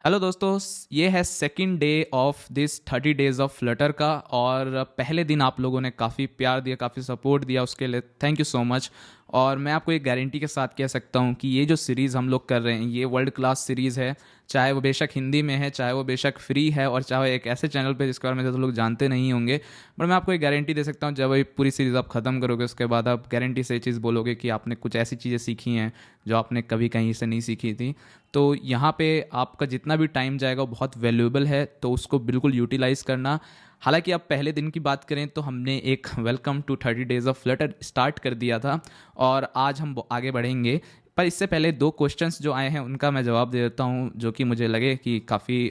Hello दोस्तों, ये है second day of this 30 days of Flutter का। और पहले दिन आप लोगों ने काफ़ी प्यार दिया, काफ़ी सपोर्ट दिया, उसके लिए थैंक यू सो मच। और मैं आपको एक गारंटी के साथ कह सकता हूँ कि ये जो सीरीज़ हम लोग कर रहे हैं ये वर्ल्ड क्लास सीरीज़ है। चाहे वो बेशक हिंदी में है, चाहे वो बेशक फ्री है, और चाहे एक ऐसे चैनल पे जिसके बारे में ज़्यादा लोग जानते नहीं होंगे। बट मैं आपको एक गारंटी दे सकता हूँ, जब ये पूरी सीरीज़ आप ख़त्म करोगे उसके बाद आप गारंटी से ये चीज़ बोलोगे कि आपने कुछ ऐसी चीज़ें सीखी हैं जो आपने कभी कहीं से नहीं सीखी थी। तो यहाँ पे आपका जितना भी टाइम जाएगा वो बहुत वैल्यूएबल है, तो उसको बिल्कुल यूटिलाइज़ करना। हालांकि अब पहले दिन की बात करें तो हमने एक welcome to 30 days of Flutter start कर दिया था, और आज हम आगे बढ़ेंगे। पर इससे पहले दो क्वेश्चंस जो आए हैं उनका मैं जवाब दे देता हूं, जो कि मुझे लगे कि काफ़ी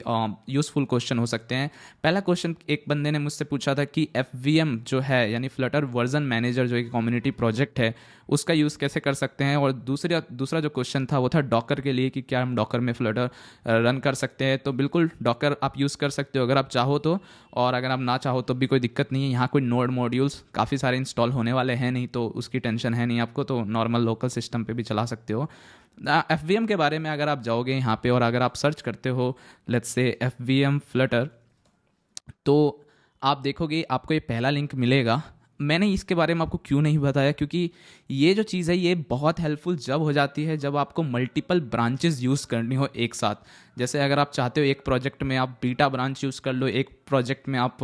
यूज़फुल क्वेश्चन हो सकते हैं। पहला क्वेश्चन एक बंदे ने मुझसे पूछा था कि एफ जो है यानी फ्लटर वर्जन मैनेजर, जो एक कम्युनिटी प्रोजेक्ट है, उसका यूज़ कैसे कर सकते हैं। और दूसरा जो क्वेश्चन था वो था डॉकर के लिए, कि क्या हम डॉकर में फ्लटर रन कर सकते हैं। तो बिल्कुल डॉकर आप यूज़ कर सकते हो अगर आप चाहो तो, और अगर आप ना चाहो तो भी कोई दिक्कत नहीं है। यहाँ कोई नोड मॉड्यूल्स काफ़ी सारे इंस्टॉल होने वाले हैं नहीं, तो उसकी टेंशन है नहीं आपको, तो नॉर्मल लोकल सिस्टम पे भी चला सकते हो। एफ के बारे में अगर आप जाओगे यहाँ पे और अगर आप सर्च करते हो लेट्स से एफ फ्लटर, तो आप देखोगे आपको ये पहला लिंक मिलेगा। मैंने इसके बारे में आपको क्यों नहीं बताया, क्योंकि ये जो चीज़ है ये बहुत हेल्पफुल जब हो जाती है जब आपको मल्टीपल ब्रांचेस यूज़ करनी हो एक साथ। जैसे अगर आप चाहते हो एक प्रोजेक्ट में आप बीटा ब्रांच यूज़ कर लो, एक प्रोजेक्ट में आप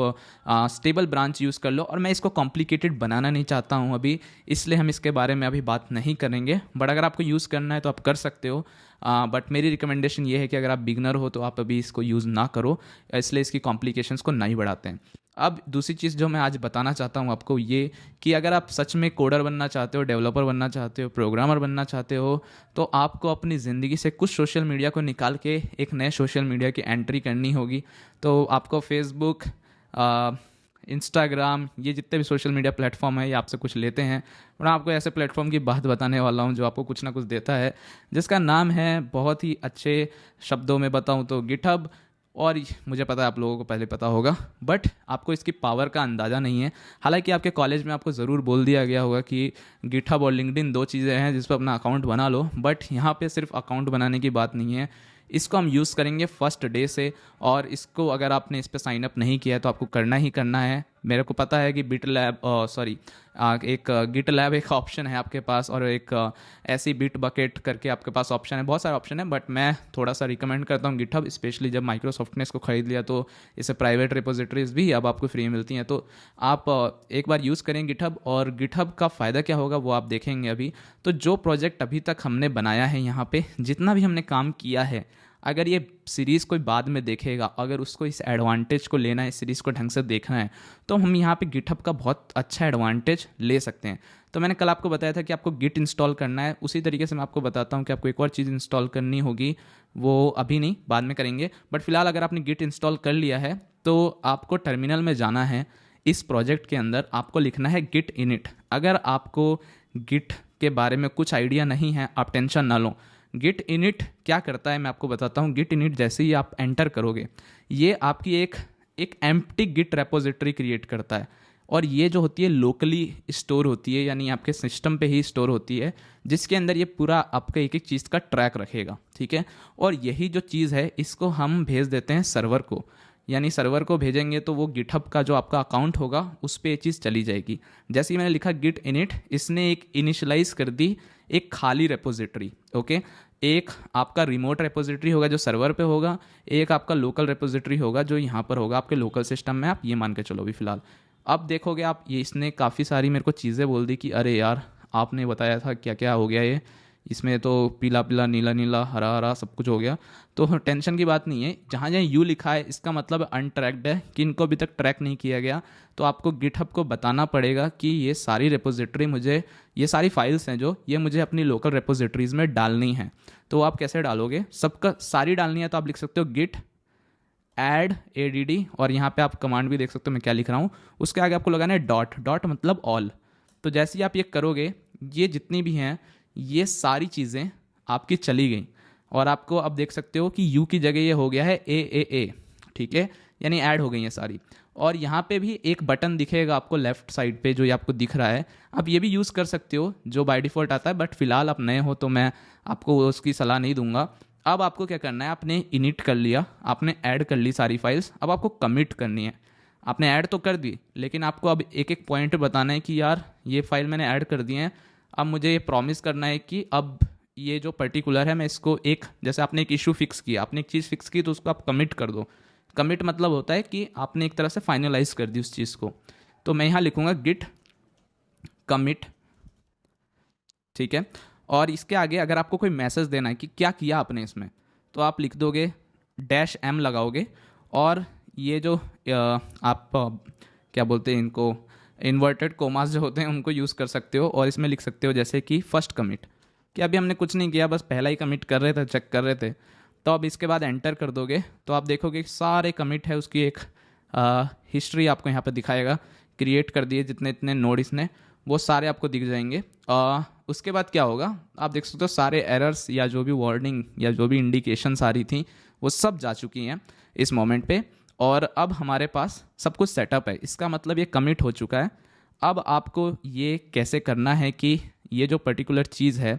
स्टेबल ब्रांच यूज़ कर लो, और मैं इसको कॉम्प्लिकेटेड बनाना नहीं चाहता हूँ अभी, इसलिए हम इसके बारे में अभी बात नहीं करेंगे। बट अगर आपको यूज़ करना है तो आप कर सकते हो। बट मेरी रिकमेंडेशन ये है कि अगर आप बिगनर हो तो आप अभी इसको यूज़ ना करो, इसलिए इसकी कॉम्प्लिकेशंस को नहीं बढ़ाते हैं। अब दूसरी चीज़ जो मैं आज बताना चाहता हूँ आपको ये, कि अगर आप सच में कोडर बनना चाहते हो, डेवलपर बनना चाहते हो, प्रोग्रामर बनना चाहते हो, तो आपको अपनी ज़िंदगी से कुछ सोशल मीडिया को निकाल के एक नए सोशल मीडिया की एंट्री करनी होगी। तो आपको फेसबुक, इंस्टाग्राम, ये जितने भी सोशल मीडिया प्लेटफॉर्म है ये आपसे कुछ लेते हैं। और मैं आपको ऐसे प्लेटफॉर्म की बात बताने वाला हूँ जो आपको कुछ ना कुछ देता है, जिसका नाम है, बहुत ही अच्छे शब्दों में बताऊँ तो, गिटहब। और मुझे पता है आप लोगों को पहले पता होगा, बट आपको इसकी पावर का अंदाज़ा नहीं है। हालांकि आपके कॉलेज में आपको ज़रूर बोल दिया गया होगा कि गिटहब और लिंक्डइन दो चीज़ें हैं जिस पर अपना अकाउंट बना लो, बट यहाँ पे सिर्फ अकाउंट बनाने की बात नहीं है। इसको हम यूज़ करेंगे फर्स्ट डे से, और इसको अगर आपने इस पर साइन अप नहीं किया है तो आपको करना ही करना है। मेरे को पता है कि बिट लैब, सॉरी, एक गिट लैब एक ऑप्शन है आपके पास, और एक ऐसी बिट बकेट करके आपके पास ऑप्शन है, बहुत सारे ऑप्शन है, बट मैं थोड़ा सा रिकमेंड करता हूँ गिटहब। स्पेशली जब माइक्रोसॉफ्ट ने इसको खरीद लिया तो इसे प्राइवेट रिपोजिटरीज भी अब आपको फ्री मिलती हैं, तो आप एक बार यूज़ करें गिटहब। और गिटहब का फ़ायदा क्या होगा वो आप देखेंगे अभी। तो जो प्रोजेक्ट अभी तक हमने बनाया है यहाँ पे, जितना भी हमने काम किया है, अगर ये सीरीज़ कोई बाद में देखेगा, अगर उसको इस एडवांटेज को लेना है, इस सीरीज़ को ढंग से देखना है, तो हम यहाँ पे गिटहब का बहुत अच्छा एडवांटेज ले सकते हैं। तो मैंने कल आपको बताया था कि आपको गिट इंस्टॉल करना है, उसी तरीके से मैं आपको बताता हूँ कि आपको एक और चीज़ इंस्टॉल करनी होगी। वो अभी नहीं, बाद में करेंगे, बट फिलहाल अगर आपने गिट इंस्टॉल कर लिया है तो आपको टर्मिनल में जाना है। इस प्रोजेक्ट के अंदर आपको लिखना है गिट इनिट। अगर आपको गिट के बारे में कुछ आइडिया नहीं है, आप टेंशन ना लो। गिट इनिट क्या करता है मैं आपको बताता हूँ। गिट इनिट जैसे ही आप एंटर करोगे, ये आपकी एक एम्प्टी गिट रेपोजिटरी क्रिएट करता है, और ये जो होती है लोकली स्टोर होती है, यानी आपके सिस्टम पे ही स्टोर होती है, जिसके अंदर ये पूरा आपका एक एक चीज़ का ट्रैक रखेगा, ठीक है। और यही जो चीज़ है इसको हम भेज देते हैं सर्वर को, यानी सर्वर को भेजेंगे तो वो गिटहब का जो आपका अकाउंट होगा उस पर ये चीज़ चली जाएगी। जैसे ही मैंने लिखा गिट इनिट, इसने एक इनिशलाइज कर दी एक खाली रेपोजिटरी, ओके। एक आपका रिमोट रेपोजिटरी होगा जो सर्वर पे होगा, एक आपका लोकल रेपोजिटरी होगा जो यहाँ पर होगा आपके लोकल सिस्टम में, आप ये मान के चलो अभी फिलहाल। अब देखोगे आप, ये इसने काफ़ी सारी मेरे को चीज़ें बोल दी कि अरे यार आपने बताया था क्या क्या हो गया ये, इसमें तो पीला पीला नीला नीला हरा हरा सब कुछ हो गया। तो टेंशन की बात नहीं है, जहाँ जहाँ यू लिखा है इसका मतलब अनट्रैक्ड है, कि इनको अभी तक ट्रैक नहीं किया गया। तो आपको गिटहब को बताना पड़ेगा कि ये सारी रेपोजिटरी मुझे, ये सारी फाइल्स हैं जो ये मुझे अपनी लोकल रेपोजिटरीज में डालनी है। तो आप कैसे डालोगे, सबका सारी डालनी है तो आप लिख सकते हो गिट एड एडीडी, और यहाँ पे आप कमांड भी देख सकते हो मैं क्या लिख रहा हूँ। उसके आगे आपको लगाना है डॉट, डॉट मतलब ऑल। तो जैसे ही आप ये करोगे, ये जितनी भी हैं ये सारी चीज़ें आपकी चली गई, और आपको अब देख सकते हो कि यू की जगह ये हो गया है ए, ठीक है, यानी ऐड हो गई है सारी। और यहाँ पे भी एक बटन दिखेगा आपको लेफ्ट साइड पे, जो ये आपको दिख रहा है, आप ये भी यूज़ कर सकते हो जो बाय डिफ़ॉल्ट आता है, बट फिलहाल आप नए हो तो मैं आपको उसकी सलाह नहीं दूंगा। अब आपको क्या करना है, आपने इनिट कर लिया, आपने ऐड कर ली सारी फाइल्स, अब आपको कमिट करनी है। आपने ऐड तो कर दी, लेकिन आपको अब एक एक पॉइंट बताना है कि यार ये फाइल मैंने ऐड कर दी है, अब मुझे ये प्रॉमिस करना है कि अब ये जो पर्टिकुलर है मैं इसको एक, जैसे आपने एक इशू फिक्स किया, आपने एक चीज़ फिक्स की तो उसको आप कमिट कर दो। कमिट मतलब होता है कि आपने एक तरह से फाइनलाइज कर दी उस चीज़ को। तो मैं यहाँ लिखूँगा गिट कमिट, ठीक है। और इसके आगे अगर आपको कोई मैसेज देना है कि क्या किया आपने इसमें, तो आप लिख दोगे -m लगाओगे, और ये जो आप क्या बोलते हैं इनको, इन्वर्टेड कोमास जो होते हैं उनको यूज़ कर सकते हो, और इसमें लिख सकते हो जैसे कि फर्स्ट कमिट, कि अभी हमने कुछ नहीं किया, बस पहला ही कमिट कर रहे थे, चेक कर रहे थे। तो अब इसके बाद एंटर कर दोगे तो आप देखोगे कि सारे कमिट है उसकी एक हिस्ट्री आपको यहाँ पर दिखाएगा। क्रिएट कर दिए जितने इतने नोड इसने, वो सारे आपको दिख जाएंगे। उसके बाद क्या होगा, आप देख सकते हो सारे एरर्स या जो भी वार्निंग या जो भी इंडिकेशंस आ रही थी वो सब जा चुकी हैं इस मोमेंट पे, और अब हमारे पास सब कुछ सेटअप है। इसका मतलब ये कमिट हो चुका है। अब आपको ये कैसे करना है कि ये जो पर्टिकुलर चीज़ है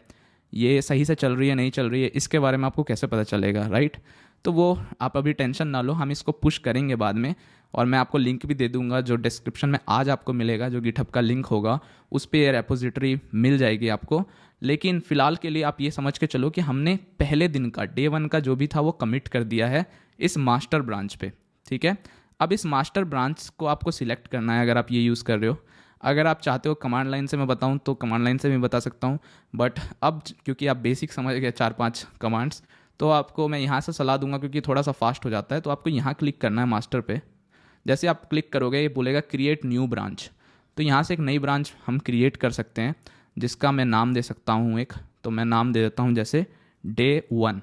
ये सही से चल रही है नहीं चल रही है, इसके बारे में आपको कैसे पता चलेगा, राइट। तो वो आप अभी टेंशन ना लो, हम इसको पुश करेंगे बाद में, और मैं आपको लिंक भी दे दूंगा जो डिस्क्रिप्शन में आज आपको मिलेगा, जो गिटहब का लिंक होगा उस पर ये रेपोजिटरी मिल जाएगी आपको। लेकिन फ़िलहाल के लिए आप ये समझ के चलो कि हमने पहले दिन का डे 1 का जो भी था वो कमिट कर दिया है इस मास्टर ब्रांच पे, ठीक है। अब इस मास्टर ब्रांच को आपको सिलेक्ट करना है अगर आप ये यूज़ कर रहे हो। अगर आप चाहते हो कमांड लाइन से मैं बताऊं तो कमांड लाइन से भी बता सकता हूं, बट अब क्योंकि आप बेसिक समझ गए 4-5 कमांड्स, तो आपको मैं यहाँ से सलाह दूंगा क्योंकि थोड़ा सा फास्ट हो जाता है। तो आपको यहाँ क्लिक करना है मास्टर पे। जैसे आप क्लिक करोगे ये बोलेगा क्रिएट न्यू ब्रांच, तो यहाँ से एक नई ब्रांच हम क्रिएट कर सकते हैं जिसका मैं नाम दे सकता हूँ एक, तो मैं नाम दे देता हूँ जैसे डे 1।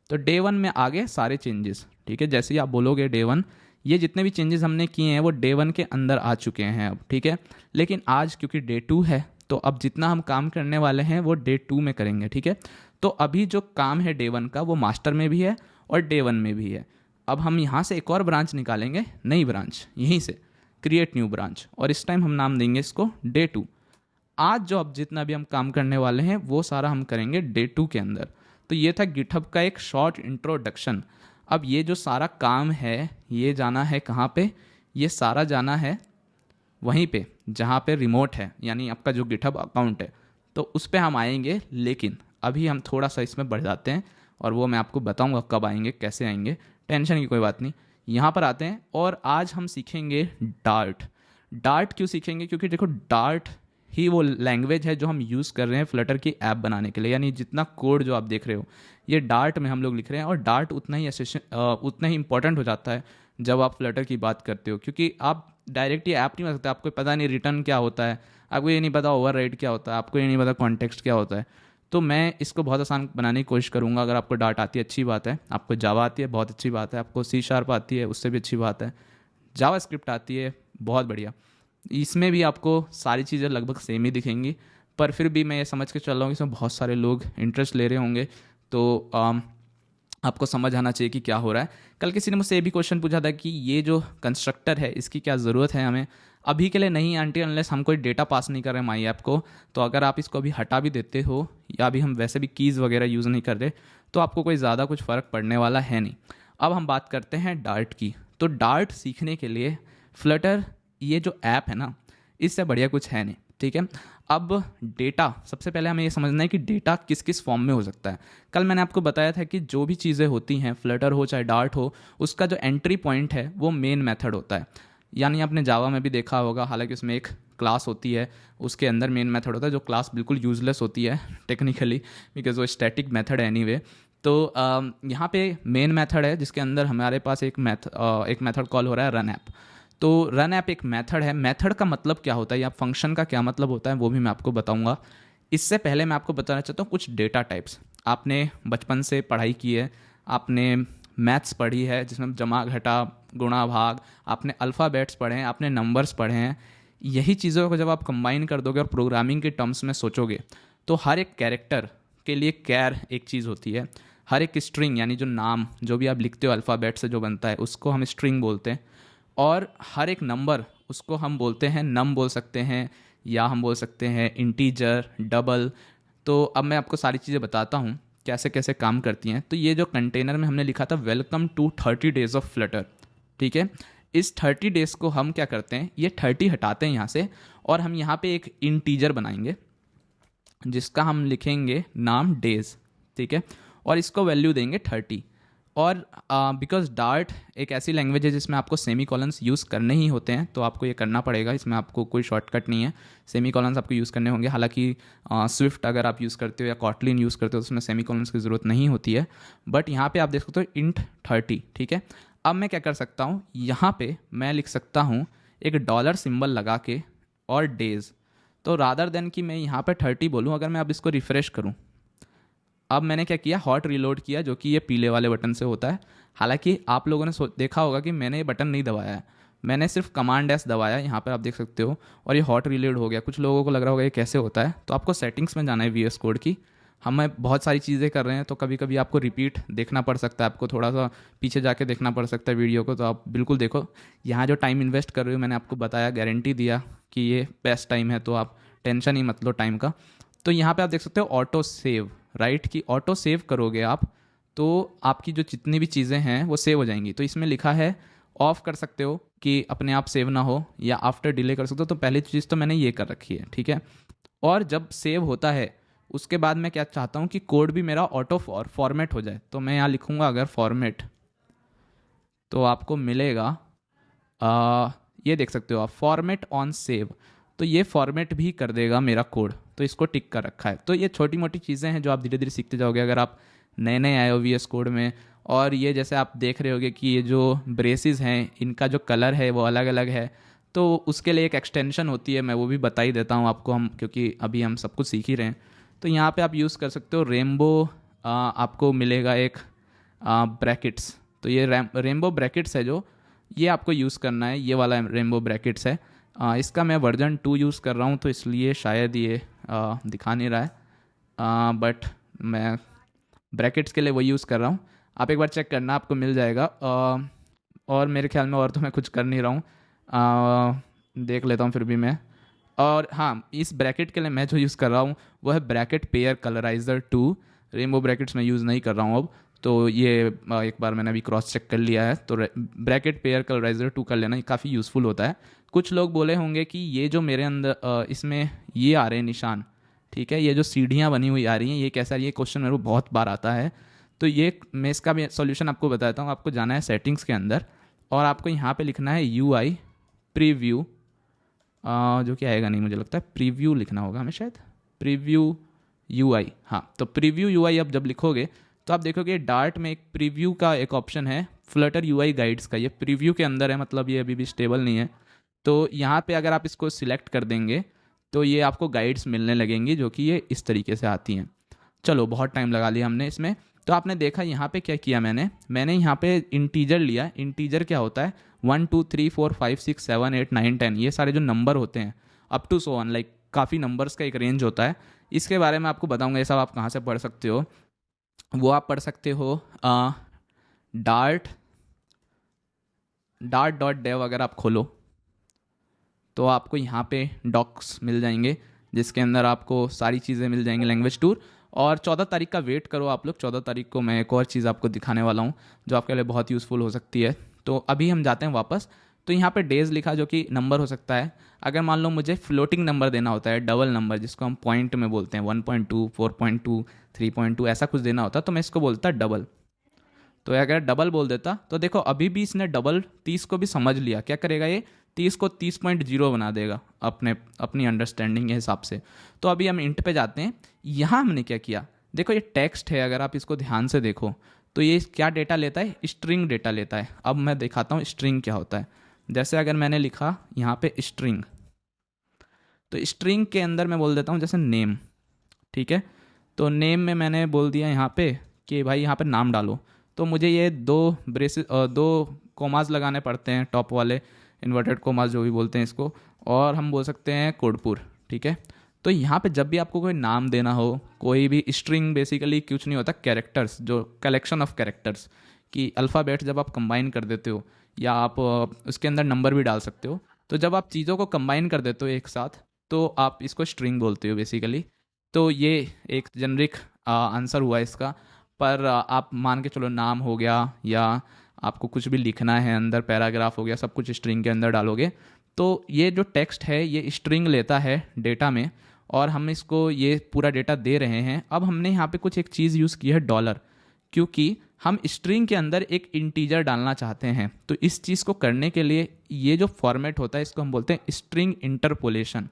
तो डे 1 में आ गए सारे चेंजेस, ठीक है। जैसे ही आप बोलोगे डे 1, ये जितने भी चेंजेस हमने किए हैं वो डे 1 के अंदर आ चुके हैं अब, ठीक है। लेकिन आज क्योंकि डे 2 है तो अब जितना हम काम करने वाले हैं वो डे 2 में करेंगे, ठीक है। तो अभी जो काम है डे 1 का वो मास्टर में भी है और डे 1 में भी है। अब हम यहाँ से एक और ब्रांच निकालेंगे, नई ब्रांच, यहीं से क्रिएट न्यू ब्रांच, और इस टाइम हम नाम देंगे इसको डे 2। आज जो अब जितना भी हम काम करने वाले हैं वो सारा हम करेंगे डे 2 के अंदर। तो ये था गिटहब का एक शॉर्ट इंट्रोडक्शन। अब ये जो सारा काम है ये जाना है कहाँ पे, ये सारा जाना है वहीं पे जहाँ पे रिमोट है, यानी आपका जो गिटहब अकाउंट है, तो उस पर हम आएंगे। लेकिन अभी हम थोड़ा सा इसमें बढ़ जाते हैं और वो मैं आपको बताऊंगा कब आएंगे, कैसे आएंगे, टेंशन की कोई बात नहीं। यहाँ पर आते हैं और आज हम सीखेंगे डार्ट। डार्ट क्यों सीखेंगे, क्योंकि देखो डार्ट ही वो लैंग्वेज है जो हम यूज़ कर रहे हैं फ्लटर की ऐप बनाने के लिए। यानी जितना कोड जो आप देख रहे हो ये डार्ट में हम लोग लिख रहे हैं, और डार्ट उतना ही इंपॉर्टेंट हो जाता है जब आप फ्लटर की बात करते हो, क्योंकि आप डायरेक्ट ये ऐप नहीं बना सकते। आपको पता नहीं रिटर्न क्या होता है, आपको ये नहीं पता ओवरराइड क्या होता है, आपको ये नहीं पता कॉन्टेक्स्ट क्या होता है। तो मैं इसको बहुत आसान बनाने की कोशिश करूँगा। अगर आपको डार्ट आती है अच्छी बात है, आपको जावा आती है बहुत अच्छी बात है, आपको C# आती है उससे भी अच्छी बात है, जावा स्क्रिप्ट आती है बहुत बढ़िया। इसमें भी आपको सारी चीज़ें लगभग सेम ही दिखेंगी, पर फिर भी मैं ये समझ के चल रहा हूँ कि इसमें बहुत सारे लोग इंटरेस्ट ले रहे होंगे, तो आपको समझ आना चाहिए कि क्या हो रहा है। कल किसी ने मुझसे ये भी क्वेश्चन पूछा था कि ये जो कंस्ट्रक्टर है इसकी क्या ज़रूरत है हमें। अभी के लिए नहीं, आंटी अनलेस हम कोई डेटा पास नहीं कर रहे माई ऐप को। तो अगर आप इसको अभी हटा भी देते हो या अभी हम वैसे भी कीज़ वगैरह यूज़ नहीं कर रहे, तो आपको कोई ज़्यादा कुछ फ़र्क पड़ने वाला है नहीं। अब हम बात करते हैं डार्ट की। तो डार्ट सीखने के लिए फ्लटर ये जो ऐप है ना, इससे बढ़िया कुछ है नहीं, ठीक है। अब डेटा, सबसे पहले हमें ये समझना है कि डेटा किस किस फॉर्म में हो सकता है। कल मैंने आपको बताया था कि जो भी चीज़ें होती हैं, फ्लटर हो चाहे डार्ट हो, उसका जो एंट्री पॉइंट है वो मेन मेथड होता है। यानी आपने जावा में भी देखा होगा, हालांकि उसमें एक क्लास होती है, उसके अंदर मेन मेथड होता है, जो क्लास बिल्कुल यूजलेस होती है टेक्निकली, बिकॉज वो स्टैटिक मेथड है एनीवे। तो यहाँ पे मेन मेथड है जिसके अंदर हमारे पास एक मेथड कॉल हो रहा है रन ऐप। तो रन ऐप एक मेथड है। मेथड का मतलब क्या होता है या फंक्शन का क्या मतलब होता है वो भी मैं आपको बताऊंगा। इससे पहले मैं आपको बताना चाहता हूँ कुछ डेटा टाइप्स। आपने बचपन से पढ़ाई की है, आपने मैथ्स पढ़ी है जिसमें जमा घटा गुणा भाग, आपने अल्फ़ाबेट्स पढ़े हैं, आपने नंबर्स पढ़े हैं। यही चीज़ों को जब आप कंबाइन कर दोगे और प्रोग्रामिंग के टर्म्स में सोचोगे, तो हर एक कैरेक्टर के लिए कैर एक चीज़ होती है। हर एक स्ट्रिंग, यानी जो नाम जो भी आप लिखते हो अल्फ़ाबेट से जो बनता है उसको हम स्ट्रिंग बोलते हैं। और हर एक नंबर, उसको हम बोलते हैं नम बोल सकते हैं, या हम बोल सकते हैं इंटीजर, डबल। तो अब मैं आपको सारी चीज़ें बताता हूँ कैसे कैसे काम करती हैं। तो ये जो कंटेनर में हमने लिखा था welcome to 30 days of Flutter, ठीक है। इस 30 डेज को हम क्या करते हैं, ये 30 हटाते हैं यहाँ से, और हम यहाँ पे एक इंटीजर बनाएंगे जिसका हम लिखेंगे नाम डेज, ठीक है, और इसको वैल्यू देंगे 30। और बिकॉज डार्ट एक ऐसी लैंग्वेज है जिसमें आपको सेमी कॉलन्स यूज़ करने ही होते हैं, तो आपको ये करना पड़ेगा, इसमें आपको कोई शॉर्टकट नहीं है, सेमी कॉलन्स आपको यूज़ करने होंगे। हालांकि स्विफ्ट अगर आप यूज़ करते हो या कॉटलिन यूज़ करते हो तो उसमें सेमी कॉलन्स की ज़रूरत नहीं होती है, बट यहाँ पे आप देख सकते हो इंट 30, ठीक है। अब मैं क्या कर सकता हूँ, यहाँ पे मैं लिख सकता हूँ एक डॉलर सिंबल लगा के और डेज। तो रादर देन कि मैं यहाँ पे 30 बोलूँ, अगर मैं अब इसको रिफ़्रेश करूँ, अब मैंने क्या किया, हॉट रीलोड किया, जो कि ये पीले वाले बटन से होता है। हालांकि आप लोगों ने देखा होगा कि मैंने ये बटन नहीं दबाया है, मैंने सिर्फ कमांड एस दबाया, यहाँ पर आप देख सकते हो, और ये हॉट रीलोड हो गया। कुछ लोगों को लग रहा होगा ये कैसे होता है, तो आपको सेटिंग्स में जाना है VS कोड की। हमें बहुत सारी चीज़ें कर रहे हैं, तो कभी कभी आपको रिपीट देखना पड़ सकता है, आपको थोड़ा सा पीछे जाके देखना पड़ सकता है वीडियो को, तो आप बिल्कुल देखो। यहाँ जो टाइम इन्वेस्ट कर रहे हो, मैंने आपको बताया, गारंटी दिया कि ये बेस्ट टाइम है, तो आप टेंशन ही मत लो टाइम का। तो यहाँ पे आप देख सकते हो ऑटो सेव, राइट, कि ऑटो सेव करोगे आप तो आपकी जो जितनी भी चीज़ें हैं वो सेव हो जाएंगी। तो इसमें लिखा है ऑफ कर सकते हो कि अपने आप सेव ना हो, या आफ्टर डिले कर सकते हो। तो पहली चीज़ तो मैंने ये कर रखी है, ठीक है। और जब सेव होता है उसके बाद मैं क्या चाहता हूँ कि कोड भी मेरा ऑटो फॉर्मेट हो जाए। तो मैं यहाँ लिखूँगा अगर फॉर्मेट, तो आपको मिलेगा ये देख सकते हो आप, फॉर्मेट ऑन सेव, तो ये फॉर्मेट भी कर देगा मेरा कोड। तो इसको टिक कर रखा है। तो ये छोटी मोटी चीज़ें हैं जो आप धीरे धीरे सीखते जाओगे अगर आप नए नए आए हो VS कोड में। और ये जैसे आप देख रहे होगे कि ये जो ब्रेसेस हैं इनका जो कलर है वो अलग अलग है, तो उसके लिए एक एक्सटेंशन होती है, मैं वो भी बता ही देता हूँ आपको, हम क्योंकि अभी हम सब कुछ सीख ही रहे हैं। तो यहाँ पे आप यूज़ कर सकते हो रेनबो, आपको मिलेगा एक ब्रैकेट्स। तो ये रेनबो ब्रैकेट्स है जो, ये आपको यूज़ करना है, ये वाला रेनबो ब्रैकेट्स है। इसका मैं वर्जन 2 यूज़ कर रहा हूँ, तो इसलिए शायद ये दिखा नहीं रहा है, बट मैं ब्रैकेट्स के लिए वो यूज़ कर रहा हूँ। आप एक बार चेक करना, आपको मिल जाएगा। और मेरे ख्याल में और तो मैं कुछ कर नहीं रहा हूँ, देख लेता हूँ फिर भी मैं। और हाँ, इस ब्रैकेट के लिए मैं जो यूज़ कर रहा हूँ वो है ब्रैकेट पेयर कलराइजर 2। रेनबो ब्रैकेट्स मैं यूज़ नहीं कर रहा हूँ अब, तो ये एक बार मैंने अभी क्रॉस चेक कर लिया है। तो ब्रैकेट पेयर कलराइजर 2 कर लेना, ये काफ़ी यूज़फुल होता है। कुछ लोग बोले होंगे कि ये जो मेरे अंदर इसमें ये आ रहे हैं निशान, ठीक है, ये जो सीढ़ियाँ बनी हुई आ रही हैं ये कैसा, ये क्वेश्चन मेरे को बहुत बार आता है। तो ये मैं इसका भी सॉल्यूशन आपको बताता हूँ। आपको जाना है सेटिंग्स के अंदर और आपको यहाँ पे लिखना है UI प्रीव्यू, जो कि आएगा नहीं मुझे लगता है, प्रीव्यू लिखना होगा हमें शायद, प्रीव्यू UI। हाँ, तो प्रीव्यू UI आप जब लिखोगे तो आप देखोगे डार्ट में एक प्रीव्यू का एक ऑप्शन है, फ्लटर UI गाइड्स का, ये प्रीव्यू के अंदर है, मतलब ये अभी भी स्टेबल नहीं है। तो यहाँ पे अगर आप इसको सिलेक्ट कर देंगे तो ये आपको गाइड्स मिलने लगेंगी जो कि ये इस तरीके से आती हैं। चलो बहुत टाइम लगा लिया हमने इसमें। तो आपने देखा यहाँ पे क्या किया मैंने यहाँ पे इंटीजर लिया। इंटीजर क्या होता है, 1 2 3 4 5 6 7 8 9 10, ये सारे जो नंबर होते हैं up to so on, like काफ़ी नंबर्स का एक रेंज होता है। इसके बारे में आपको बताऊंगा, ये सब आप कहाँ से पढ़ सकते हो। वो आप पढ़ सकते हो डार्ट डॉट डेव, अगर आप खोलो तो आपको यहाँ पे डॉक्स मिल जाएंगे जिसके अंदर आपको सारी चीज़ें मिल जाएंगी, लैंग्वेज टूर। और 14 तारीख का वेट करो आप लोग, 14 तारीख को मैं एक और चीज़ आपको दिखाने वाला हूँ जो आपके लिए बहुत यूज़फुल हो सकती है। तो अभी हम जाते हैं वापस। तो यहाँ पे डेज लिखा जो कि नंबर हो सकता है। अगर मान लो मुझे फ्लोटिंग नंबर देना होता है, डबल नंबर जिसको हम पॉइंट में बोलते हैं, 1.2 4.2 3.2 ऐसा कुछ देना होता, तो मैं इसको बोलता डबल। तो अगर डबल बोल देता तो देखो अभी भी इसने डबल 30 को भी समझ लिया। क्या करेगा ये, 30 को 30.0 बना देगा अपनी अंडरस्टैंडिंग के हिसाब से। तो अभी हम इंट पे जाते हैं। यहाँ हमने क्या किया, देखो ये टेक्स्ट है, अगर आप इसको ध्यान से देखो तो ये क्या डेटा लेता है, स्ट्रिंग डेटा लेता है। अब मैं दिखाता हूँ स्ट्रिंग क्या होता है। जैसे अगर मैंने लिखा यहाँ पे स्ट्रिंग, तो स्ट्रिंग के अंदर मैं बोल देता हूँ जैसे नेम, ठीक है। तो नेम में मैंने बोल दिया यहाँ पे कि भाई यहाँ पे नाम डालो। तो मुझे ये दो कोमाज लगाने पड़ते हैं, टॉप वाले इन्वर्टेड कोमाज जो भी बोलते हैं इसको, और हम बोल सकते हैं कोडपुर, ठीक है। तो यहाँ पे जब भी आपको कोई नाम देना हो, कोई भी स्ट्रिंग बेसिकली कुछ नहीं होता, कैरेक्टर्स, जो कलेक्शन ऑफ कैरेक्टर्स की अल्फ़ाबेट जब आप कंबाइन कर देते हो, या आप उसके अंदर नंबर भी डाल सकते हो। तो जब आप चीज़ों को कंबाइन कर देते हो एक साथ तो आप इसको स्ट्रिंग बोलते हो बेसिकली। तो ये एक जेनरिक आंसर हुआ इसका। पर आप मान के चलो नाम हो गया या आपको कुछ भी लिखना है अंदर, पैराग्राफ हो गया, सब कुछ स्ट्रिंग के अंदर डालोगे तो ये जो टेक्स्ट है ये स्ट्रिंग लेता है डेटा में, और हम इसको ये पूरा डेटा दे रहे हैं। अब हमने यहाँ पे कुछ एक चीज़ यूज़ की है डॉलर, क्योंकि हम स्ट्रिंग के अंदर एक इंटीजर डालना चाहते हैं। तो इस चीज़ को करने के लिए ये जो फॉर्मेट होता है इसको हम बोलते हैं स्ट्रिंग इंटरपोलेशन,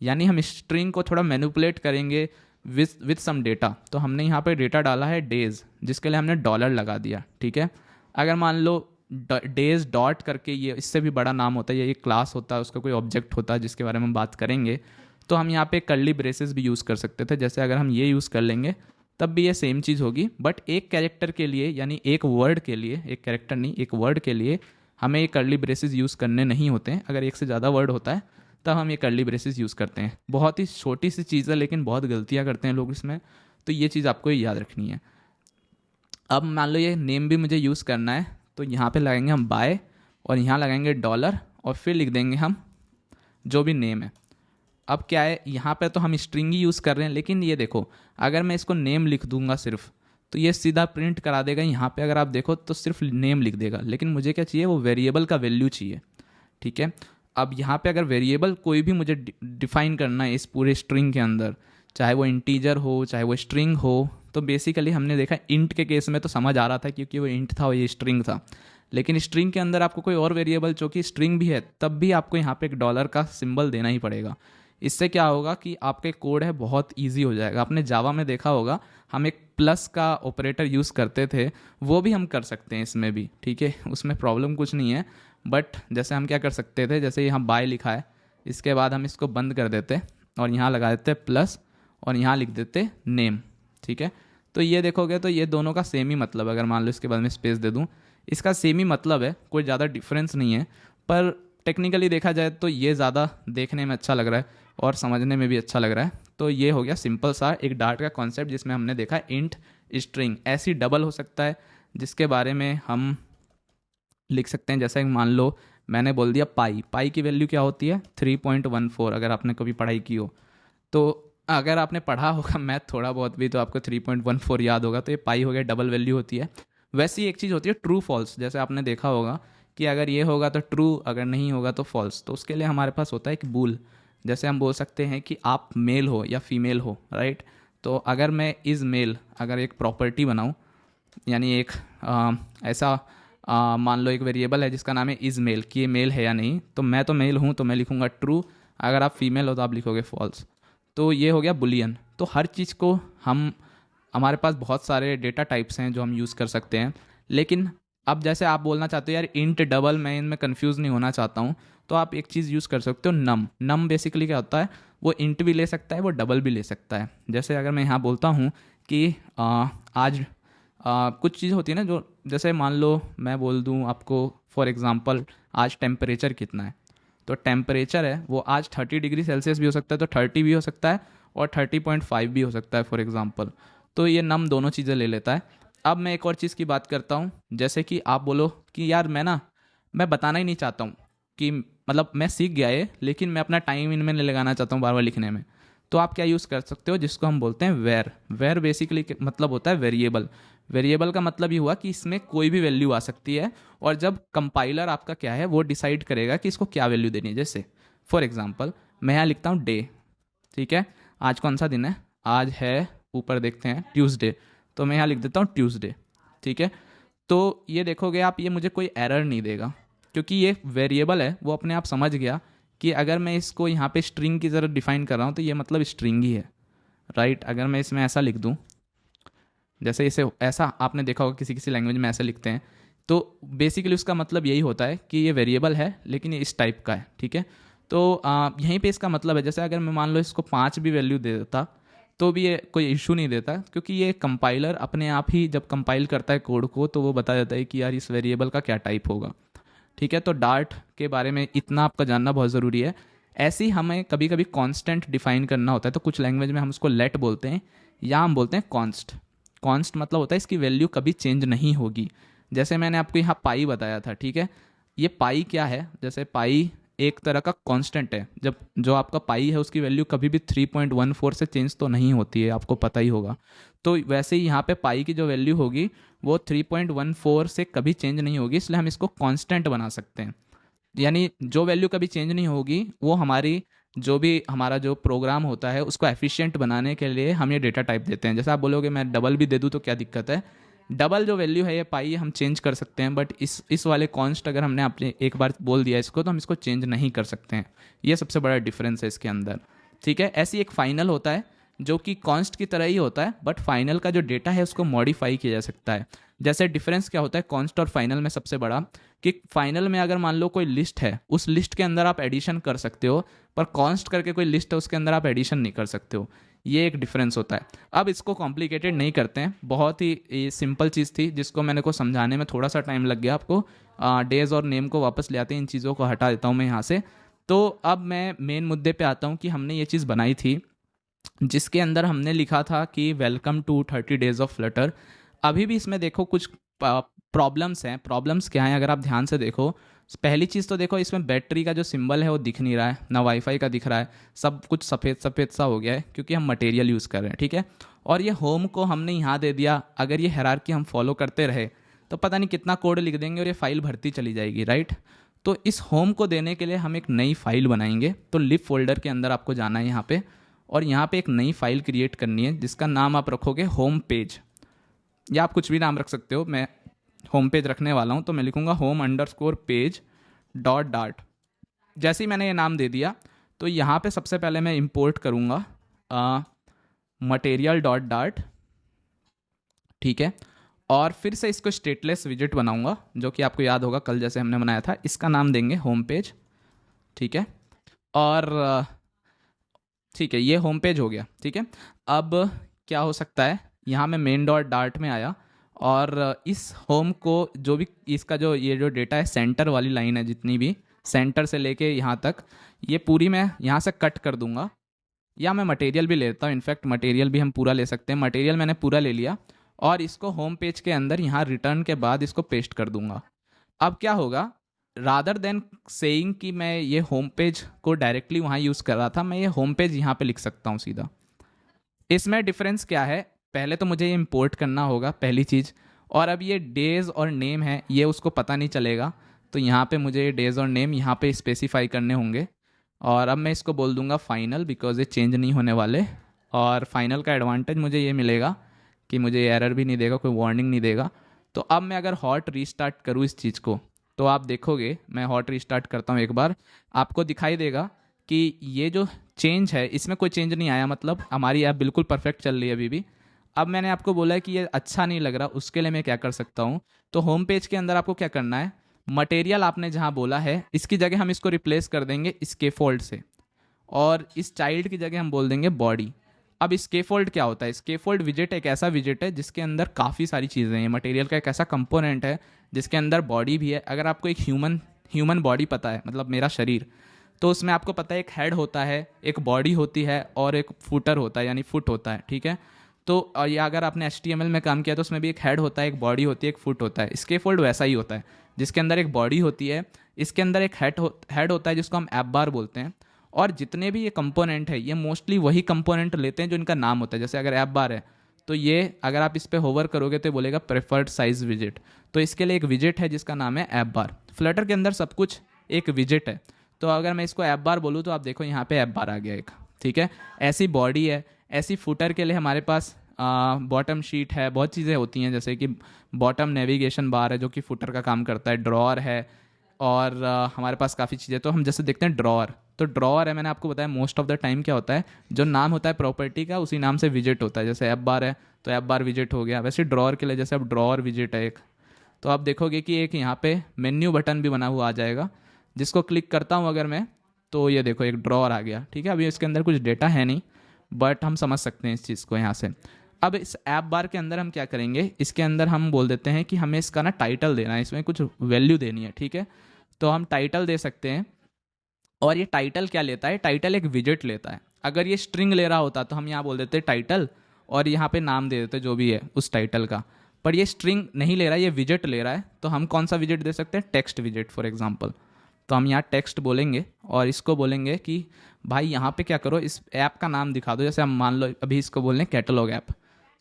यानी हम स्ट्रिंग को थोड़ा मैनिपुलेट करेंगे विथ सम डेटा। तो हमने यहाँ पे डेटा डाला है डेज, जिसके लिए हमने डॉलर लगा दिया, ठीक है। अगर मान लो डेज डॉट करके, ये इससे भी बड़ा नाम होता है, ये एक क्लास होता है, उसका कोई ऑब्जेक्ट होता है जिसके बारे में हम बात करेंगे, तो हम यहाँ पे कर्ली ब्रेसेस भी यूज़ कर सकते थे। जैसे अगर हम ये यूज़ कर लेंगे तब भी ये सेम चीज़ होगी, बट एक कैरेक्टर के लिए यानी एक वर्ड के लिए, एक कैरेक्टर नहीं एक वर्ड के लिए हमें ये कर्ली ब्रेसेस यूज़ करने नहीं होते हैं। अगर एक से ज़्यादा वर्ड होता है तब हम ये कर्ली ब्रेसेस यूज़ करते हैं। बहुत ही छोटी सी चीज़ है लेकिन बहुत गलतियाँ करते हैं लोग इसमें, तो ये चीज़ आपको याद रखनी है। अब मान लो ये नेम भी मुझे यूज़ करना है, तो यहाँ पे लगाएंगे हम बाय और यहाँ लगाएंगे डॉलर और फिर लिख देंगे हम जो भी नेम है। अब क्या है, यहाँ पे तो हम स्ट्रिंग ही यूज़ कर रहे हैं, लेकिन ये देखो अगर मैं इसको नेम लिख दूंगा सिर्फ, तो ये सीधा प्रिंट करा देगा। यहाँ पे अगर आप देखो तो सिर्फ नेम लिख देगा, लेकिन मुझे क्या चाहिए, वो वेरिएबल का वैल्यू चाहिए, ठीक है। अब यहाँ पे अगर वेरिएबल कोई भी मुझे डिफाइन करना है इस पूरे स्ट्रिंग के अंदर, चाहे वो इंटीजर हो चाहे वो स्ट्रिंग हो, तो बेसिकली हमने देखा इंट के केस में तो समझ आ रहा था क्योंकि वो इंट था और ये स्ट्रिंग था। लेकिन स्ट्रिंग के अंदर आपको कोई और वेरिएबल जो कि स्ट्रिंग भी है, तब भी आपको यहाँ पे एक डॉलर का सिंबल देना ही पड़ेगा। इससे क्या होगा कि आपके कोड है बहुत इजी हो जाएगा। आपने जावा में देखा होगा हम एक प्लस का ऑपरेटर यूज़ करते थे, वो भी हम कर सकते हैं इसमें भी, ठीक है, उसमें प्रॉब्लम कुछ नहीं है। बट जैसे हम क्या कर सकते थे, जैसे यहाँ बाय लिखा है, इसके बाद हम इसको बंद कर देते और यहाँ लगा देते प्लस और यहाँ लिख देते नेम, ठीक है। तो ये देखोगे तो ये दोनों का सेम ही मतलब, अगर मान लो इसके बाद में स्पेस दे दूँ, इसका सेम ही मतलब है, कोई ज़्यादा डिफरेंस नहीं है। पर टेक्निकली देखा जाए तो ये ज़्यादा देखने में अच्छा लग रहा है और समझने में भी अच्छा लग रहा है। तो ये हो गया सिंपल सा एक डार्ट का कॉन्सेप्ट, जिसमें हमने देखा इंट स्ट्रिंग ऐसी डबल हो सकता है जिसके बारे में हम लिख सकते हैं। जैसे मान लो मैंने बोल दिया पाई की वैल्यू क्या होती है 3.14, अगर आपने कभी पढ़ाई की हो तो, अगर आपने पढ़ा होगा मैथ थोड़ा बहुत भी, तो आपको 3.14 याद होगा, तो ये पाई हो गया, डबल वैल्यू होती है। वैसी एक चीज़ होती है ट्रू फॉल्स, जैसे आपने देखा होगा कि अगर ये होगा तो ट्रू, अगर नहीं होगा तो फॉल्स। तो उसके लिए हमारे पास होता है एक बूल, जैसे हम बोल सकते हैं कि आप मेल हो या फीमेल हो, राइट। तो अगर मैं इज़ मेल अगर एक प्रॉपर्टी बनाऊँ, यानी एक ऐसा मान लो एक वेरिएबल है जिसका नाम है इज़ मेल, कि ये मेल है या नहीं, तो मैं तो मेल हूँ तो मैं लिखूँगा ट्रू, अगर आप फीमेल हो तो आप लिखोगे फॉल्स। तो ये हो गया बुलियन। तो हर चीज़ को हम, हमारे पास बहुत सारे डेटा टाइप्स हैं जो हम यूज़ कर सकते हैं। लेकिन अब जैसे आप बोलना चाहते हो यार इंट डबल, मैं इनमें कंफ्यूज नहीं होना चाहता हूँ, तो आप एक चीज़ यूज़ कर सकते हो नम बेसिकली क्या होता है, वो इंट भी ले सकता है, वो डबल भी ले सकता है। जैसे अगर मैं यहाँ बोलता हूँ कि आज कुछ चीज़ होती है ना, जो जैसे मान लो मैं बोल दूँ आपको फॉर एग्ज़ाम्पल आज टेम्परेचर कितना है, तो टेम्परेचर है वो आज 30 डिग्री सेल्सियस भी हो सकता है, तो 30 भी हो सकता है और 30.5 भी हो सकता है फॉर एग्ज़ाम्पल। तो ये नम दोनों चीज़ें ले लेता है। अब मैं एक और चीज़ की बात करता हूँ, जैसे कि आप बोलो कि यार मैं बताना ही नहीं चाहता हूँ कि मतलब मैं सीख गया है, लेकिन मैं अपना टाइम इनमें नहीं लगाना चाहता हूँ बार बार लिखने में। तो आप क्या यूज़ कर सकते हो, जिसको हम बोलते हैं वेर बेसिकली मतलब होता है वेरिएबल। वेरिएबल का मतलब ये हुआ कि इसमें कोई भी वैल्यू आ सकती है, और जब कंपाइलर आपका क्या है वो डिसाइड करेगा कि इसको क्या वैल्यू देनी है। जैसे फॉर एग्जांपल मैं यहाँ लिखता हूँ डे, ठीक है, आज कौन सा दिन है, आज है, ऊपर देखते हैं ट्यूसडे, तो मैं यहाँ लिख देता हूँ ट्यूसडे, ठीक है। तो ये देखोगे आप, ये मुझे कोई एरर नहीं देगा क्योंकि ये वेरिएबल है, वो अपने आप समझ गया कि अगर मैं इसको यहाँ पे स्ट्रिंग की तरह डिफाइन कर रहा हूँ तो ये मतलब स्ट्रिंग ही है, राइट। अगर मैं इसमें ऐसा लिख दूँ, जैसे इसे ऐसा आपने देखा होगा किसी किसी लैंग्वेज में ऐसे लिखते हैं, तो बेसिकली उसका मतलब यही होता है कि ये वेरिएबल है लेकिन ये इस टाइप का है, ठीक है। तो यहीं पे इसका मतलब है, जैसे अगर मैं मान लो इसको 5 भी वैल्यू दे देता तो भी ये कोई इशू नहीं देता, क्योंकि ये कंपाइलर अपने आप ही जब कंपाइल करता है कोड को तो वो बता देता है कि यार इस वेरिएबल का क्या टाइप होगा, ठीक है। तो डार्ट के बारे में इतना आपका जानना बहुत ज़रूरी है। ऐसे ही हमें कभी कभी कांस्टेंट डिफाइन करना होता है, तो कुछ लैंग्वेज में हम उसको लेट बोलते हैं या हम बोलते हैं कॉन्स्ट मतलब होता है इसकी वैल्यू कभी चेंज नहीं होगी। जैसे मैंने आपको यहाँ पाई बताया था, ठीक है, ये पाई क्या है, जैसे पाई एक तरह का कांस्टेंट है। जब जो आपका पाई है उसकी वैल्यू कभी भी 3.14 से चेंज तो नहीं होती है, आपको पता ही होगा। तो वैसे ही यहाँ पे पाई की जो वैल्यू होगी वो 3.14 से कभी चेंज नहीं होगी, इसलिए हम इसको कांस्टेंट बना सकते हैं। यानी जो वैल्यू कभी चेंज नहीं होगी वो हमारी जो भी हमारा जो प्रोग्राम होता है उसको एफिशिएंट बनाने के लिए हम ये डेटा टाइप देते हैं। जैसे आप बोलोगे मैं डबल भी दे दूँ तो क्या दिक्कत है, डबल जो वैल्यू है ये पाई हम चेंज कर सकते हैं, बट इस वाले कॉन्स्ट अगर हमने अपने एक बार बोल दिया इसको तो हम इसको चेंज नहीं कर सकते हैं। ये सबसे बड़ा डिफरेंस है इसके अंदर। ठीक है, ऐसी एक फाइनल होता है जो कि कॉन्स्ट की तरह ही होता है, बट फाइनल का जो डेटा है उसको मॉडिफाई किया जा सकता है। जैसे डिफरेंस क्या होता है कॉन्स्ट और फाइनल में, सबसे बड़ा कि फाइनल में अगर मान लो कोई लिस्ट है, उस लिस्ट के अंदर आप एडिशन कर सकते हो, पर कॉन्स्ट करके कोई लिस्ट है उसके अंदर आप एडिशन नहीं कर सकते हो। ये एक डिफरेंस होता है। अब इसको कॉम्प्लिकेटेड नहीं करते हैं, बहुत ही सिंपल चीज़ थी जिसको मैंने को समझाने में थोड़ा सा टाइम लग गया आपको। डेज और नेम को वापस ले आते हैं, इन चीज़ों को हटा देता हूँ मैं यहाँ से। तो अब मैं मेन मुद्दे पे आता हूँ कि हमने ये चीज़ बनाई थी जिसके अंदर हमने लिखा था कि welcome to 30 days of Flutter. अभी भी इसमें देखो कुछ प्रॉब्लम्स हैं। प्रॉब्लम्स क्या हैं अगर आप ध्यान से देखो, पहली चीज़ तो देखो इसमें बैटरी का जो सिंबल है वो दिख नहीं रहा है, ना वाईफाई का दिख रहा है, सब कुछ सफ़ेद सफ़ेद सा हो गया है क्योंकि हम मटेरियल यूज़ कर रहे हैं। ठीक है, और ये होम को हमने यहाँ दे दिया। अगर ये हायरार्की हम फॉलो करते रहे तो पता नहीं कितना कोड लिख देंगे और ये फाइल भरती चली जाएगी, राइट। तो इस होम को देने के लिए हम एक नई फाइल बनाएंगे। तो लिव फोल्डर के अंदर आपको जाना है यहाँ पे, और यहाँ पे एक नई फाइल क्रिएट करनी है जिसका नाम आप रखोगे होम पेज, या आप कुछ भी नाम रख सकते हो। मैं होम पेज रखने वाला हूँ तो मैं लिखूँगा home_page डॉट डार्ट। जैसे ही मैंने ये नाम दे दिया तो यहाँ पे सबसे पहले मैं इंपोर्ट करूँगा मटेरियल डॉट डार्ट। ठीक है, और फिर से इसको स्टेटलेस विजिट बनाऊँगा जो कि आपको याद होगा कल जैसे हमने बनाया था। इसका नाम देंगे होम पेज। ठीक है, और ठीक है, ये होम पेज हो गया। ठीक है, अब क्या हो सकता है, यहाँ मैं मेन डॉट डार्ट में आया और इस होम को जो भी इसका जो ये जो डेटा है, सेंटर वाली लाइन है जितनी भी, सेंटर से लेके यहाँ तक, ये पूरी मैं यहाँ से कट कर दूंगा। या मैं मटेरियल भी लेता हूँ, इनफैक्ट मटेरियल भी हम पूरा ले सकते हैं। मटेरियल मैंने पूरा ले लिया और इसको होम पेज के अंदर यहाँ रिटर्न के बाद इसको पेस्ट कर दूंगा। अब क्या होगा, रादर देन सेइंग कि मैं ये होम पेज को डायरेक्टली वहाँ यूज़ कर रहा था, मैं ये होम पेज यहाँ पे लिख सकता हूँ सीधा। इसमें डिफरेंस क्या है, पहले तो मुझे ये इंपोर्ट करना होगा पहली चीज़, और अब ये डेज़ और नेम है ये उसको पता नहीं चलेगा, तो यहाँ पे मुझे डेज़ और नेम यहाँ पे स्पेसिफाई करने होंगे। और अब मैं इसको बोल दूंगा फाइनल, बिकॉज ये चेंज नहीं होने वाले। और फाइनल का एडवांटेज मुझे ये मिलेगा कि मुझे एरर भी नहीं देगा, कोई वार्निंग नहीं देगा। तो अब मैं अगर हॉट रीस्टार्ट करूँ इस चीज़ को तो आप देखोगे, मैं हॉट रीस्टार्ट करता हूँ एक बार, आपको दिखाई देगा कि ये जो चेंज है इसमें कोई चेंज नहीं आया, मतलब हमारी ऐप बिल्कुल परफेक्ट चल रही है अभी भी। अब मैंने आपको बोला है कि ये अच्छा नहीं लग रहा, उसके लिए मैं क्या कर सकता हूँ, तो होम पेज के अंदर आपको क्या करना है, मटेरियल आपने जहाँ बोला है इसकी जगह हम इसको रिप्लेस कर देंगे स्केफोल्ड से, और इस चाइल्ड की जगह हम बोल देंगे बॉडी। अब स्केफोल्ड क्या होता है, स्केफोल्ड विजिट एक ऐसा विजिट है जिसके अंदर काफ़ी सारी चीज़ें हैं। मटेरियल का एक ऐसा कंपोनेंट है जिसके अंदर बॉडी भी है। अगर आपको एक ह्यूमन बॉडी पता है, मतलब मेरा शरीर, तो उसमें आपको पता है एक हेड होता है, एक बॉडी होती है और एक फुटर होता है, यानी फुट होता है। ठीक है, तो ये अगर आपने HTML में काम किया तो उसमें भी एक हेड होता है, एक बॉडी होती है, एक फुट होता है। स्केफोल्ड वैसा ही होता है जिसके अंदर एक बॉडी होती है, इसके अंदर एक हेड होता है जिसको हम ऐप बार बोलते हैं, और जितने भी ये कंपोनेंट है ये मोस्टली वही कंपोनेंट लेते हैं जो इनका नाम होता है। जैसे अगर ऐप बार है तो ये अगर आप इस पर होवर करोगे तो बोलेगा प्रेफर्ड साइज विजिट, तो इसके लिए एक विजिट है जिसका नाम है ऐप बार। फ्लटर के अंदर सब कुछ एक विजिट है, तो अगर मैं इसको ऐप बार बोलूँ तो आप देखो यहाँ पे ऐप बार आ गया एक। ठीक है, ऐसी बॉडी है, ऐसी फुटर के लिए हमारे पास बॉटम शीट है, बहुत चीज़ें होती हैं, जैसे कि बॉटम नेविगेशन बार है जो कि फुटर का काम करता है, ड्रॉअर है, और हमारे पास काफ़ी चीज़ें। तो हम जैसे देखते हैं ड्रॉअर, तो ड्रॉअर है, मैंने आपको बताया मोस्ट ऑफ द टाइम क्या होता है, जो नाम होता है प्रॉपर्टी का उसी नाम से विजिट होता है। जैसे ऐप बार है तो ऐप बार विजिट हो गया, वैसे ड्रॉअर के लिए जैसे अब ड्रॉअर विजिट है एक, तो आप देखोगे कि एक यहाँ पे मेन्यू बटन भी बना हुआ आ जाएगा, जिसको क्लिक करता हूँ अगर मैं, तो ये देखो एक ड्रॉअर आ गया। ठीक है, अभी इसके अंदर कुछ डेटा है नहीं, बट हम समझ सकते हैं इस चीज़ को यहाँ से। अब इस ऐप बार के अंदर हम क्या करेंगे, इसके अंदर हम बोल देते हैं कि हमें इसका ना टाइटल देना है, इसमें कुछ वैल्यू देनी है। ठीक है, तो हम टाइटल दे सकते हैं, और ये टाइटल क्या लेता है, टाइटल एक विजिट लेता है। अगर ये स्ट्रिंग ले रहा होता तो हम यहाँ बोल देते टाइटल और यहाँ पे नाम दे देते जो भी है उस टाइटल का, पर ये स्ट्रिंग नहीं ले रहा है, ये विजिट ले रहा है, तो हम कौन सा विजिट दे सकते हैं, टेक्स्ट विजिट फॉर एग्जाम्पल। तो हम यहाँ टेक्स्ट बोलेंगे और इसको बोलेंगे कि भाई यहाँ पे क्या करो, इस ऐप का नाम दिखा दो। जैसे हम मान लो अभी इसको बोल रहे हैं कैटलॉग ऐप,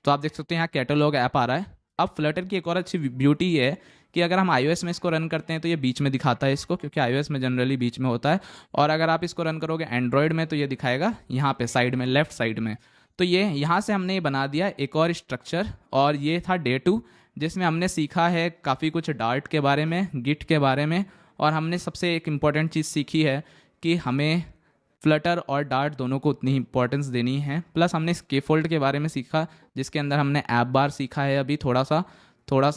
तो आप देख सकते हैं यहाँ कैटलॉग ऐप आ रहा है। अब फ्लटर की एक और अच्छी ब्यूटी ये है कि अगर हम iOS में इसको रन करते हैं तो ये बीच में दिखाता है इसको, क्योंकि iOS में जनरली बीच में होता है। और अगर आप इसको रन करोगे एंड्रॉयड में तो ये दिखाएगा यहाँ पे साइड में, लेफ्ट साइड में। तो ये यहाँ से हमने ये बना दिया एक और स्ट्रक्चर। और ये था डे 2, जिसमें हमने सीखा है काफ़ी कुछ डार्ट के बारे में, गिट के बारे में। और हमने सबसे एक इम्पॉर्टेंट चीज़ सीखी है कि हमें फ्लटर और डार्ट दोनों को उतनी इंपॉर्टेंस देनी है। प्लस हमने स्केफोल्ड के बारे में सीखा, जिसके अंदर हमने ऐप बार सीखा है अभी थोड़ा सा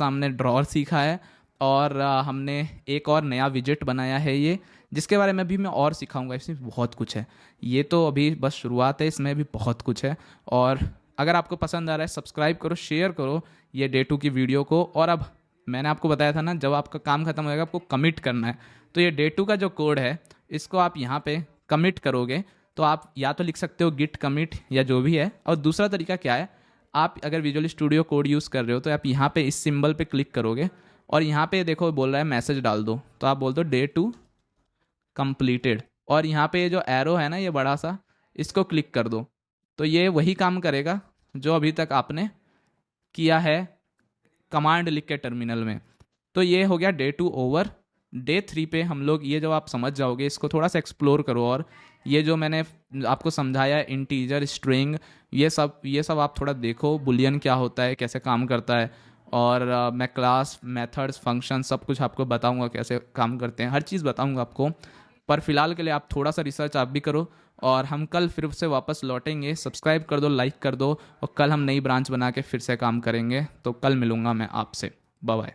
हमने ड्रॉर सीखा है। और हमने एक और नया विजेट बनाया है ये, जिसके बारे में भी मैं और सिखाऊंगा। इसमें बहुत कुछ है, ये तो अभी बस शुरुआत है, इसमें भी बहुत कुछ है। और अगर आपको पसंद आ रहा है सब्सक्राइब करो, शेयर करो ये डे 2 की वीडियो को। और अब मैंने आपको बताया था ना, जब आपका काम खत्म होएगा आपको कमिट करना है, तो ये डे 2 का जो कोड है इसको आप यहाँ पे कमिट करोगे तो आप या तो लिख सकते हो गिट कमिट या जो भी है। और दूसरा तरीका क्या है, आप अगर विजुअल स्टूडियो कोड यूज़ कर रहे हो तो आप यहाँ पे इस सिंबल पे क्लिक करोगे और यहाँ पे देखो बोल रहा है मैसेज डाल दो, तो आप बोल दो डे 2 कंप्लीटेड। और यहाँ पे जो एरो है ना ये बड़ा सा, इसको क्लिक कर दो, तो ये वही काम करेगा जो अभी तक आपने किया है कमांड लिख के टर्मिनल में। तो ये हो गया डे 2 ओवर। डे 3 पे हम लोग, ये जो आप समझ जाओगे इसको थोड़ा सा एक्सप्लोर करो। और ये जो मैंने आपको समझाया इंटीजर, स्ट्रिंग, ये सब आप थोड़ा देखो, बुलियन क्या होता है, कैसे काम करता है। और मैं क्लास, मेथड्स, फंक्शन सब कुछ आपको बताऊंगा कैसे काम करते हैं, हर चीज़ बताऊंगा आपको। पर फिलहाल के लिए आप थोड़ा सा रिसर्च आप भी करो। और हम कल फिर से वापस लौटेंगे। सब्सक्राइब कर दो, लाइक कर दो, और कल हम नई ब्रांच बना के फिर से काम करेंगे। तो कल मिलूंगा मैं आपसे। Bye bye.